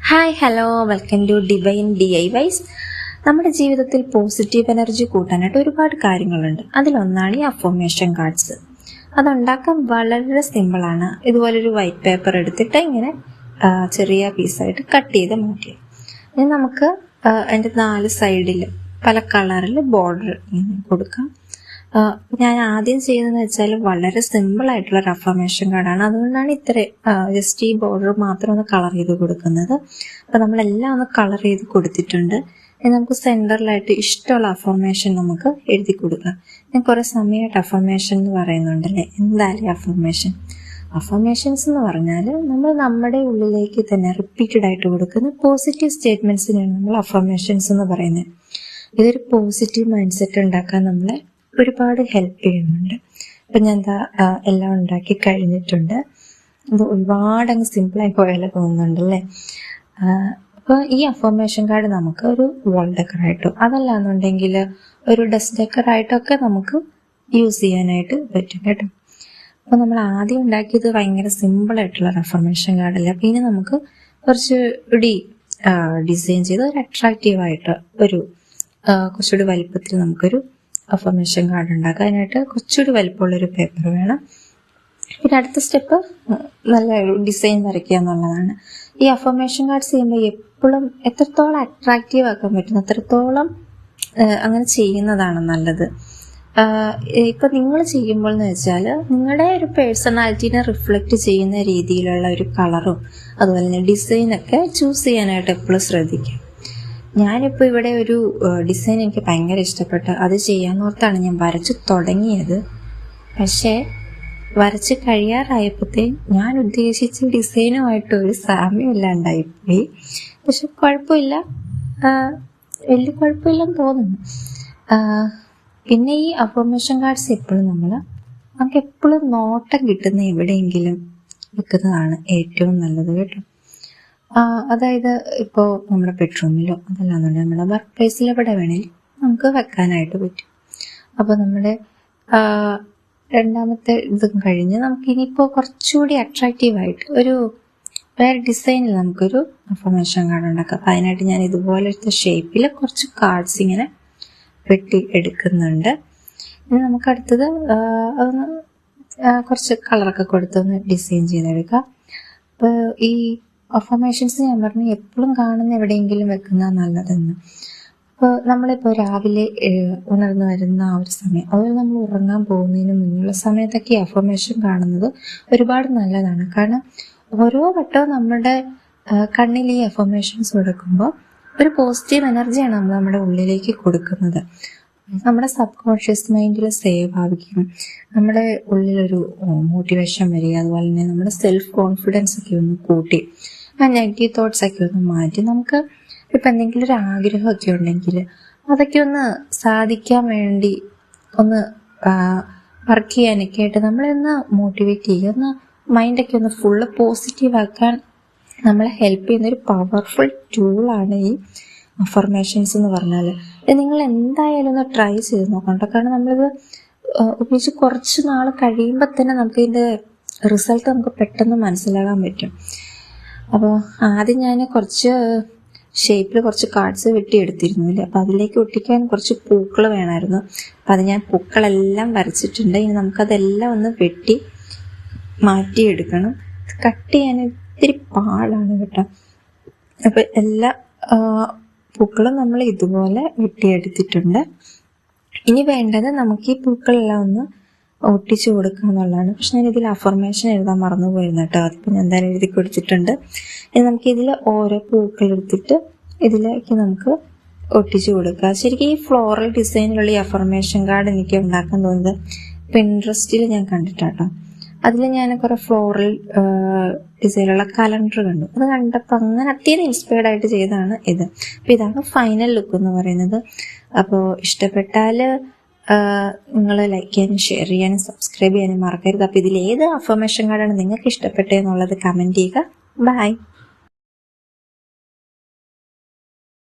Hi hello welcome to divine DIYs. നമ്മുടെ ജീവിതത്തിൽ positive energy കൂട്ടാനായിട്ട് ഒരുപാട് കാര്യങ്ങളുണ്ട്. അതിലൊന്നാണ് ഈ അഫർമേഷൻ കാർഡ്സ്. അതുണ്ടാക്കാൻ വളരെ സിമ്പിളാണ്. ഇതുപോലൊരു വൈറ്റ് പേപ്പർ എടുത്തിട്ട് ഇങ്ങനെ ചെറിയ പീസായിട്ട് കട്ട് ചെയ്ത് മാറ്റി. ഇനി നമുക്ക് അതിൻ്റെ 4 സൈഡിൽ പല കളറിൽ ബോർഡർ കൊടുക്കാം. ഞാൻ ആദ്യം ചെയ്യുന്നതെന്ന് വെച്ചാൽ വളരെ സിമ്പിൾ ആയിട്ടുള്ള ഒരു അഫർമേഷൻ കാർഡാണ്. അതുകൊണ്ടാണ് ഇത്ര ജസ്റ്റ് ഈ ബോർഡർ മാത്രം ഒന്ന് കളർ ചെയ്ത് കൊടുക്കുന്നത്. അപ്പോൾ നമ്മളെല്ലാം ഒന്ന് കളർ ചെയ്ത് കൊടുത്തിട്ടുണ്ട്. ഇനി നമുക്ക് സെൻറ്ററിലായിട്ട് ഇഷ്ടമുള്ള അഫർമേഷൻ നമുക്ക് എഴുതി കൊടുക്കാം. ഞാൻ കുറേ സമയമായിട്ട് അഫർമേഷൻ എന്ന് പറയുന്നുണ്ടല്ലേ. എന്തായാലും അഫർമേഷൻസ് എന്ന് പറഞ്ഞാൽ നമ്മൾ നമ്മുടെ ഉള്ളിലേക്ക് തന്നെ റിപ്പീറ്റഡ് ആയിട്ട് കൊടുക്കുന്ന പോസിറ്റീവ് സ്റ്റേറ്റ്മെൻറ്റ്സിനെയാണ് നമ്മൾ അഫർമേഷൻസ് എന്ന് പറയുന്നത്. ഇതൊരു പോസിറ്റീവ് മൈൻഡ് സെറ്റ് ഉണ്ടാക്കാൻ നമ്മളെ ഒരുപാട് ഹെൽപ്പ് ചെയ്യുന്നുണ്ട്. ഇപ്പം ഞാൻ എല്ലാം ഉണ്ടാക്കി കഴിഞ്ഞിട്ടുണ്ട്. ഇത് ഒരുപാട് അങ്ങ് സിമ്പിളായി പോയാലോ തോന്നുന്നുണ്ടല്ലേ. അപ്പോൾ ഈ അഫർമേഷൻ കാർഡ് നമുക്ക് ഒരു വാൾ ഡെക്കറായിട്ടോ അതല്ല എന്നുണ്ടെങ്കിൽ ഒരു ഡെസ്ക് ഡെക്കറായിട്ടൊക്കെ നമുക്ക് യൂസ് ചെയ്യാനായിട്ട് പറ്റും കേട്ടോ. അപ്പോൾ നമ്മൾ ആദ്യം ഉണ്ടാക്കിയത് ഭയങ്കര സിമ്പിളായിട്ടുള്ള ഒരു അഫർമേഷൻ കാർഡല്ല. പിന്നെ നമുക്ക് കുറച്ചുകൂടി ഡിസൈൻ ചെയ്ത് ഒരു അട്രാക്റ്റീവായിട്ട് ഒരു കുറച്ചുകൂടി വലിപ്പത്തിൽ നമുക്കൊരു അഫർമേഷൻ കാർഡ് ഉണ്ടാക്കുക. അതിനായിട്ട് കുറച്ചുകൂടി വലിപ്പമുള്ളൊരു പേപ്പർ വേണം. പിന്നെ അടുത്ത സ്റ്റെപ്പ് നല്ല ഡിസൈൻ വരയ്ക്കുക എന്നുള്ളതാണ്. ഈ അഫർമേഷൻ കാർഡ്സ് ചെയ്യുമ്പോൾ എപ്പോഴും എത്രത്തോളം അട്രാക്റ്റീവ് ആക്കാൻ പറ്റും അത്രത്തോളം അങ്ങനെ ചെയ്യുന്നതാണ് നല്ലത്. ഇപ്പം നിങ്ങൾ ചെയ്യുമ്പോൾ എന്ന് വെച്ചാൽ നിങ്ങളുടെ ഒരു പേഴ്സണാലിറ്റീനെ റിഫ്ലക്റ്റ് ചെയ്യുന്ന രീതിയിലുള്ള ഒരു കളറും അതുപോലെ തന്നെ ഡിസൈനൊക്കെ ചൂസ് ചെയ്യാനായിട്ട് എപ്പോഴും ശ്രദ്ധിക്കുക. ഞാനിപ്പോൾ ഇവിടെ ഒരു ഡിസൈൻ എനിക്ക് ഭയങ്കര ഇഷ്ടപ്പെട്ടു. അത് ചെയ്യാന്നോർത്താണ് ഞാൻ വരച്ച് തുടങ്ങിയത്. പക്ഷേ വരച്ച് കഴിയാറായപ്പോഴത്തേക്കും ഞാൻ ഉദ്ദേശിച്ച ഡിസൈനുമായിട്ട് ഒരു സാമ്യമില്ലാണ്ടായിപ്പോയി. പക്ഷെ കുഴപ്പമില്ല, വലിയ കുഴപ്പമില്ലെന്ന് തോന്നുന്നു. പിന്നെ ഈ അഫർമേഷൻ കാർഡ്സ് എപ്പോഴും നമുക്ക് എപ്പോഴും നോട്ടം കിട്ടുന്ന എവിടെയെങ്കിലും വെക്കുന്നതാണ് ഏറ്റവും നല്ലത് കേട്ടോ. അതായത് ഇപ്പോൾ നമ്മുടെ ബെഡ്റൂമിലോ അതല്ലാന്നുണ്ടെങ്കിൽ നമ്മുടെ വർക്ക് പ്ലേസിൽ എവിടെ വേണേലും നമുക്ക് വെക്കാനായിട്ട് പറ്റും. അപ്പോൾ നമ്മുടെ രണ്ടാമത്തെ ഇതും കഴിഞ്ഞ് നമുക്ക് ഇനിയിപ്പോൾ കുറച്ചുകൂടി അട്രാക്റ്റീവായിട്ട് ഒരു വേറെ ഡിസൈനിൽ നമുക്കൊരു അഫർമേഷൻ കാർഡ് ഉണ്ടാക്കാം. അപ്പോൾ അതിനായിട്ട് ഞാൻ ഇതുപോലത്തെ ഷേപ്പിൽ കുറച്ച് കാർഡ്സ് ഇങ്ങനെ വെട്ടി എടുക്കുന്നുണ്ട്. ഇനി നമുക്ക് അടുത്തത് അതൊന്ന് കുറച്ച് കളറൊക്കെ കൊടുത്തൊന്ന് ഡിസൈൻ ചെയ്തെടുക്കാം. അപ്പോൾ ഈ അഫർമേഷൻസ് ഞാൻ പറഞ്ഞു എപ്പോഴും കാണുന്ന എവിടെയെങ്കിലും വെക്കുന്ന നല്ലതെന്ന്. അപ്പോൾ നമ്മളിപ്പോൾ രാവിലെ ഉണർന്നു വരുന്ന ആ ഒരു സമയം, അതുപോലെ നമ്മൾ ഉറങ്ങാൻ പോകുന്നതിന് മുന്നുള്ള സമയത്തൊക്കെ അഫർമേഷൻ കാണുന്നത് ഒരുപാട് നല്ലതാണ്. കാരണം ഓരോ വട്ടവും നമ്മുടെ കണ്ണിൽ ഈ അഫർമേഷൻസ് കൊടുക്കുമ്പോൾ ഒരു പോസിറ്റീവ് എനർജിയാണ് നമ്മൾ നമ്മുടെ ഉള്ളിലേക്ക് കൊടുക്കുന്നത്. നമ്മുടെ സബ് കോൺഷ്യസ് മൈൻഡിൽ സേവ് ആവുകയും നമ്മുടെ ഉള്ളിലൊരു മോട്ടിവേഷൻ വരിക, അതുപോലെ തന്നെ നമ്മുടെ സെൽഫ് കോൺഫിഡൻസ് ഒക്കെ ഒന്ന് കൂട്ടി ആ നെഗറ്റീവ് തോട്ട്സ് ഒക്കെ ഒന്ന് മാറ്റി നമുക്ക് ഇപ്പം എന്തെങ്കിലും ഒരു ആഗ്രഹമൊക്കെ ഉണ്ടെങ്കിൽ അതൊക്കെ ഒന്ന് സാധിക്കാൻ വേണ്ടി ഒന്ന് വർക്ക് ചെയ്യാനൊക്കെ ആയിട്ട് നമ്മളൊന്ന് മോട്ടിവേറ്റ് ചെയ്യുക, ഒന്ന് മൈൻഡൊക്കെ ഒന്ന് ഫുള്ള് പോസിറ്റീവ് ആക്കാൻ നമ്മളെ ഹെൽപ്പ് ചെയ്യുന്നൊരു പവർഫുൾ ടൂളാണ് ഈ അഫർമേഷൻസ് എന്ന് പറഞ്ഞാൽ. നിങ്ങൾ എന്തായാലും ഒന്ന് ട്രൈ ചെയ്ത് നോക്കണ്ട. കാരണം നമ്മളിത് ഉപയോഗിച്ച് കുറച്ച് നാൾ കഴിയുമ്പോൾ തന്നെ നമുക്ക് ഇതിൻ്റെ റിസൾട്ട് നമുക്ക് പെട്ടെന്ന് മനസ്സിലാകാൻ പറ്റും. അപ്പോൾ ആദ്യം ഞാൻ കുറച്ച് ഷേപ്പിൽ കുറച്ച് കാർഡ്സ് വെട്ടിയെടുത്തിരുന്നു അല്ലേ. അപ്പോൾ അതിലേക്ക് ഒട്ടിക്കാൻ കുറച്ച് പൂക്കൾ വേണമായിരുന്നു. അപ്പം അത് ഞാൻ പൂക്കളെല്ലാം വരച്ചിട്ടുണ്ട്. ഇനി നമുക്കതെല്ലാം ഒന്ന് വെട്ടി മാറ്റിയെടുക്കണം. കട്ട് ചെയ്യാൻ ഇത്തിരി പാടാണ് കേട്ടോ. അപ്പോൾ എല്ലാ പൂക്കളും നമ്മൾ ഇതുപോലെ വെട്ടിയെടുത്തിട്ടുണ്ട്. ഇനി വേണ്ടത് നമുക്ക് ഈ പൂക്കളെല്ലാം ഒന്ന് ഒട്ടിച്ചു കൊടുക്കുക എന്നുള്ളതാണ്. പക്ഷെ ഞാൻ ഇതിൽ അഫർമേഷൻ എഴുതാൻ മറന്നു പോയിരുന്നു കേട്ടോ. അതിപ്പോൾ ഞാൻ എന്തായാലും എഴുതി കൊടുത്തിട്ടുണ്ട്. ഇനി നമുക്ക് ഇതിൽ ഓരോ പൂക്കൾ എടുത്തിട്ട് ഇതിലേക്ക് നമുക്ക് ഒട്ടിച്ചു കൊടുക്കുക. ശരിക്കും ഈ ഫ്ലോറൽ ഡിസൈനിലുള്ള ഈ അഫർമേഷൻ കാർഡ് എനിക്ക് ഉണ്ടാക്കാൻ തോന്നുന്നത് പിൻട്രസ്റ്റിൽ ഞാൻ കണ്ടിട്ടാട്ടോ. അതിൽ ഞാൻ കുറേ ഫ്ലോറൽ ഡിസൈനുള്ള കലണ്ടർ കണ്ടു. അത് കണ്ടപ്പോൾ അങ്ങനെ അത്യാവശ്യം ഇൻസ്പയർഡ് ആയിട്ട് ചെയ്തതാണ് ഇത്. അപ്പോൾ ഇതാണ് ഫൈനൽ ലുക്ക് എന്ന് പറയുന്നത്. അപ്പോൾ ഇഷ്ടപ്പെട്ടാൽ നിങ്ങൾ ലൈക്ക് ചെയ്യാനും ഷെയർ ചെയ്യാനും സബ്സ്ക്രൈബ് ചെയ്യാനും മറക്കരുത്. അപ്പോൾ ഇതിൽ ഏത് അഫർമേഷൻ കാർഡാണ് നിങ്ങൾക്ക് ഇഷ്ടപ്പെട്ടതെന്നുള്ളത് കമൻറ്റ് ചെയ്യുക. ബൈ.